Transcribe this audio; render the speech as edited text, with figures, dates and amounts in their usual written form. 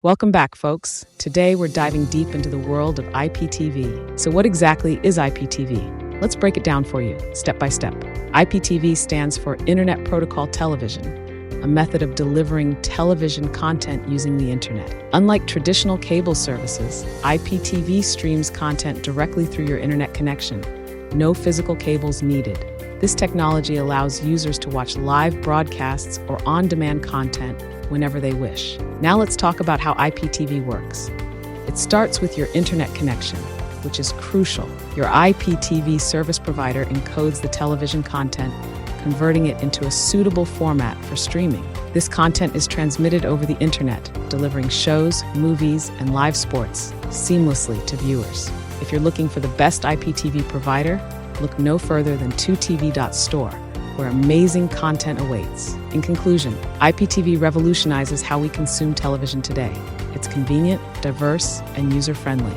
Welcome back, folks. Today we're diving deep into the world of IPTV. So, what exactly is IPTV? Let's break it down for you, step by step. IPTV stands for Internet Protocol Television, a method of delivering television content using the internet. Unlike traditional cable services, IPTV streams content directly through your internet connection. No physical cables needed. This technology allows users to watch live broadcasts or on-demand content whenever they wish. Now let's talk about how IPTV works. It starts with your internet connection, which is crucial. Your IPTV service provider encodes the television content, converting it into a suitable format for streaming. This content is transmitted over the internet, delivering shows, movies, and live sports seamlessly to viewers. If you're looking for the best IPTV provider, look no further than 2tv.store, where amazing content awaits. In conclusion, IPTV revolutionizes how we consume television today. It's convenient, diverse, and user-friendly.